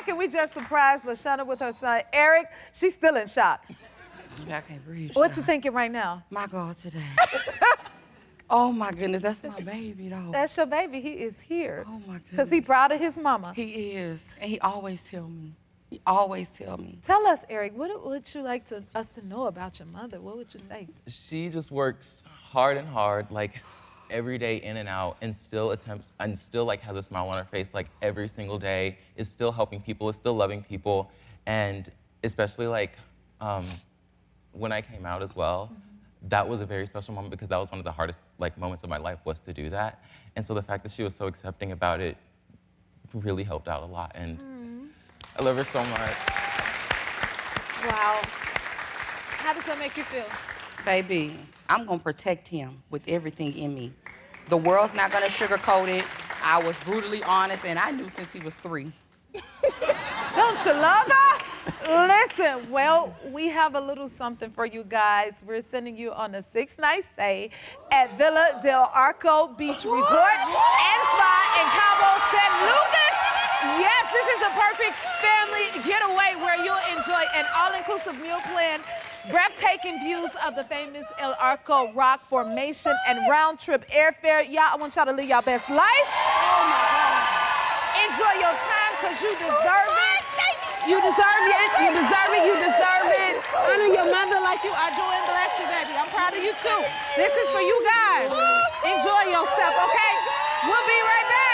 back and we just surprised LaShanna with her son, Erik. She's still in shock. I can't breathe. What you thinking right now? My God, today. Oh my goodness, that's my baby though. That's your baby, he is here. Oh my goodness. Because he proud of his mama. He is, and he always tell me. He always tell me. Tell us, Erik, what would you like us to know about your mother? What would you say? She just works hard and hard, like every day in and out, and still attempts, and still like has a smile on her face like every single day, is still helping people, is still loving people, and especially like when I came out as well, that was a very special moment because that was one of the hardest like moments of my life was to do that. And so the fact that she was so accepting about it really helped out a lot. And I love her so much. Wow. How does that make you feel? Baby, I'm gonna protect him with everything in me. The world's not gonna sugarcoat it. I was brutally honest, and I knew since he was 3. Don't you love her? Listen, well, we have a little something for you guys. We're sending you on a 6-night stay at Villa del Arco Beach Resort and Spa in Cabo San Lucas. Yes, this is the perfect family getaway where you'll enjoy an all-inclusive meal plan, breathtaking views of the famous El Arco rock formation, and round-trip airfare. Y'all, I want y'all to live y'all best life. Oh my God. Enjoy your time, because you deserve it. You deserve it. You deserve it. You deserve it. Honor your mother like you are doing. Bless you, baby. I'm proud of you, too. This is for you guys. Enjoy yourself, okay? We'll be right back.